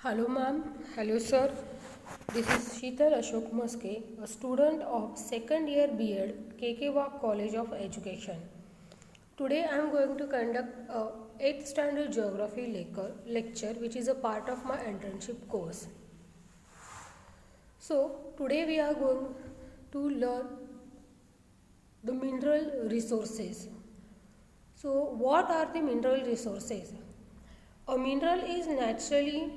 Hello ma'am, hello sir. This is Sheetal Ashok Maske, a student of second year B.Ed, KK College of Education. Today I am going to conduct a 8th standard geography lecture which is a part of my internship course. So today we are going to learn the mineral resources. So what are the mineral resources? A mineral is naturally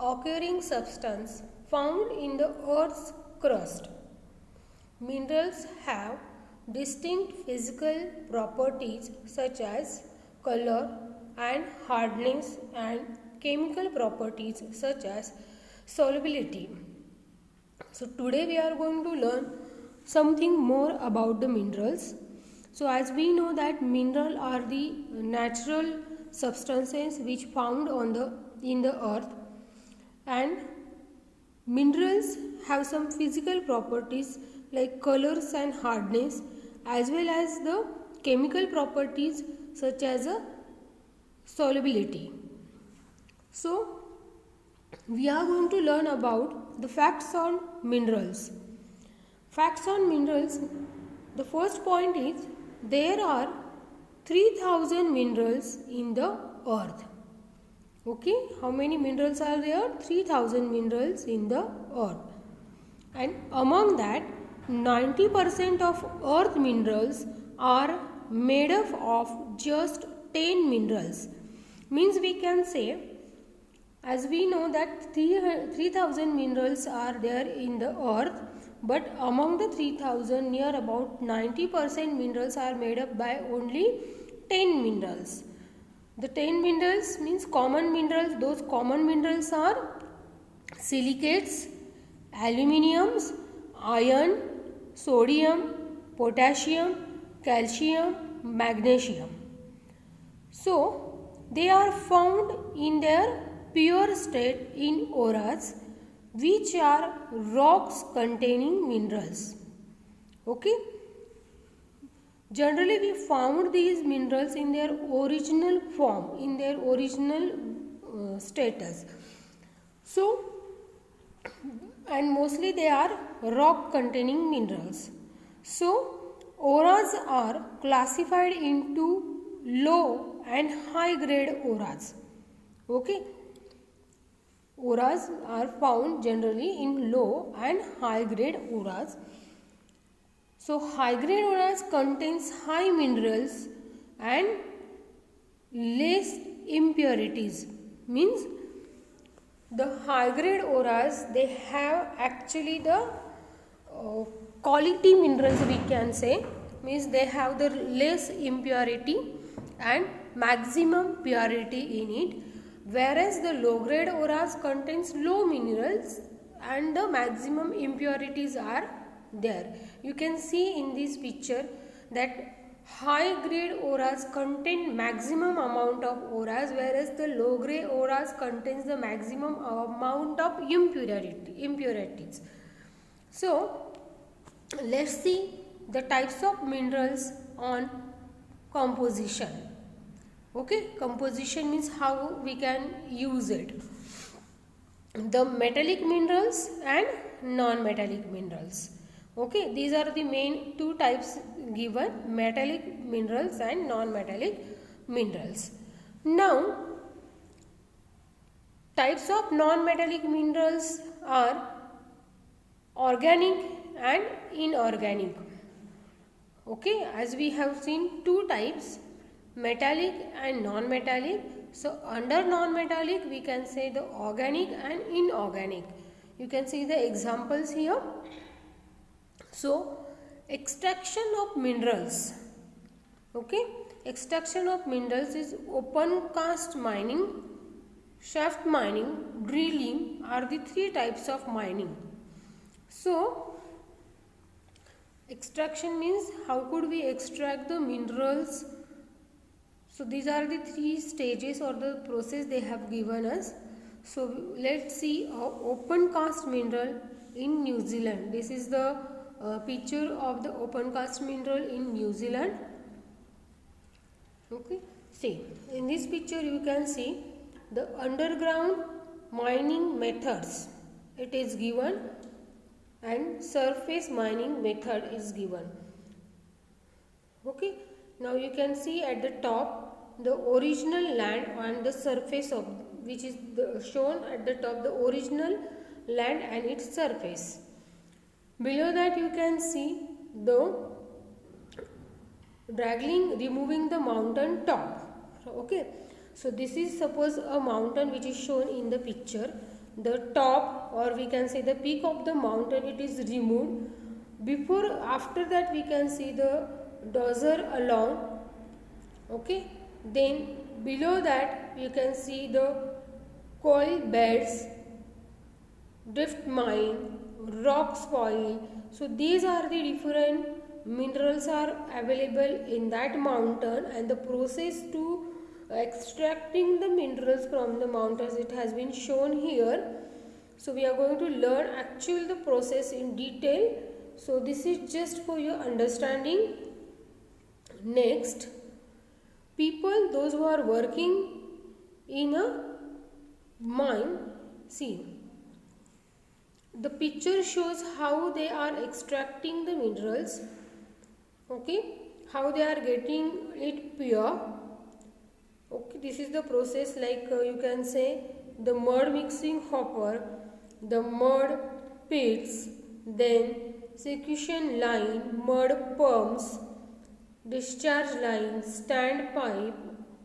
occurring substance found in the earth's crust. Minerals have distinct physical properties such as color and hardness and chemical properties such as solubility. So today we are going to learn something more about the minerals. So as we know that mineral are the natural substances which found in the earth, and minerals have some physical properties like colors and hardness as well as the chemical properties such as a solubility. So we are going to learn about the facts on minerals. Facts on minerals, the first point is there are 3000 minerals in the earth. Okay, how many minerals are there? 3000 minerals in the earth. And among that, 90% of earth minerals are made up of just 10 minerals. Means we can say, as we know that 3000 minerals are there in the earth, but among the 3000, near about 90% minerals are made up by only 10 minerals. The 10 minerals means common minerals. Those common minerals are silicates, aluminiums, iron, sodium, potassium, calcium, magnesium. So they are found in their pure state in auras, which are rocks containing minerals. Okay. Generally we found these minerals in their original form, in their original status. So, and mostly they are rock containing minerals. So, auras are classified into low and high grade auras. Okay. Auras are found generally in low and high grade auras. So high grade auras contains high minerals and less impurities. Means the high grade auras, they have actually the quality minerals, we can say. Means they have the less impurity and maximum purity in it, whereas the low grade auras contains low minerals and the maximum impurities are there. You can see in this picture that high grade auras contain maximum amount of auras, whereas the low grade auras contains the maximum amount of impurities. So let's see the types of minerals on composition. Okay, composition means how we can use it. The metallic minerals and non-metallic minerals. Okay, these are the main two types given, metallic minerals and non-metallic minerals. Now, types of non-metallic minerals are organic and inorganic. Okay, as we have seen two types, metallic and non-metallic. So under non-metallic we can say the organic and inorganic. You can see the examples here. So extraction of minerals. Okay, extraction of minerals is open cast mining, shaft mining, drilling are the three types of mining. So extraction means how could we extract the minerals. So these are the three stages or the process they have given us. So let's see open cast mineral in New Zealand. This is the picture of the open cast mineral in New Zealand. Okay, see in this picture you can see the underground mining methods it is given, and surface mining method is given. Okay, now you can see at the top the original land and the surface of which is shown at the top, the original land and its surface. Below that you can see the dragging removing the mountain top. Okay, so this is suppose a mountain which is shown in the picture. The top, or we can say the peak of the mountain, it is removed. After that we can see the dozer along. Okay, then below that you can see the coal beds, drift mine, rock spoil. So these are the different minerals are available in that mountain, and the process to extracting the minerals from the mountains, it has been shown here. So we are going to learn actually the process in detail. So this is just for your understanding. Next, people, those who are working in a mine, see, the picture shows how they are extracting the minerals. Okay, how they are getting it pure. Okay, this is the process, like you can say the mud mixing hopper, the mud pits, then suction line, mud pumps, discharge line, stand pipe,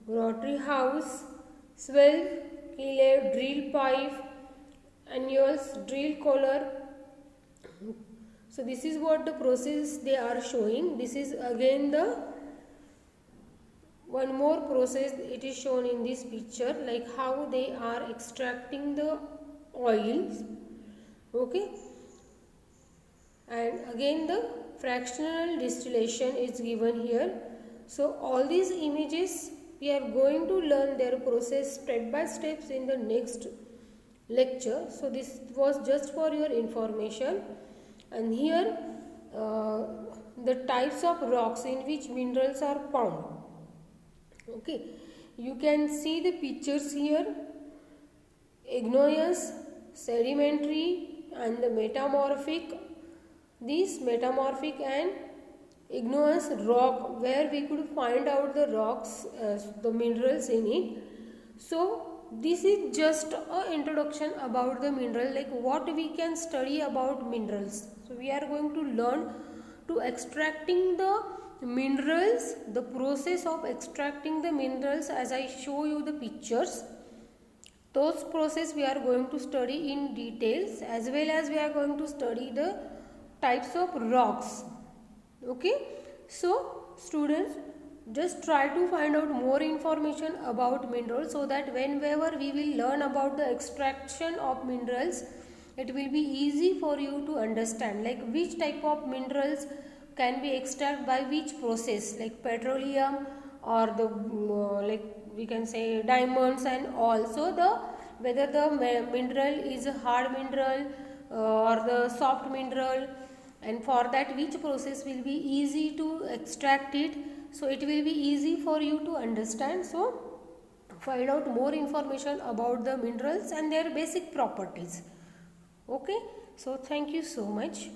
rotary house, 12 kilo drill pipe, annuals, drill collar. So this is what the process they are showing. This is again the one more process it is shown in this picture, like how they are extracting the oils. Okay, and again the fractional distillation is given here. So all these images we are going to learn their process step by steps in the next lecture. So this was just for your information. And here the types of rocks in which minerals are found. Okay, you can see the pictures here: igneous, sedimentary and the metamorphic. These metamorphic and igneous rock, where we could find out the rocks, the minerals in it. So this is just an introduction about the mineral, like what we can study about minerals. So we are going to learn to extracting the minerals, the process of extracting the minerals, as I show you the pictures. Those process we are going to study in details, as well as we are going to study the types of rocks. Okay, so students, just try to find out more information about minerals, so that whenever we will learn about the extraction of minerals, it will be easy for you to understand, like which type of minerals can be extracted by which process, like petroleum or the like we can say diamonds and all. So the whether the mineral is a hard mineral or the soft mineral, and for that which process will be easy to extract it. So it will be easy for you to understand. So find out more information about the minerals and their basic properties. Okay, so thank you so much.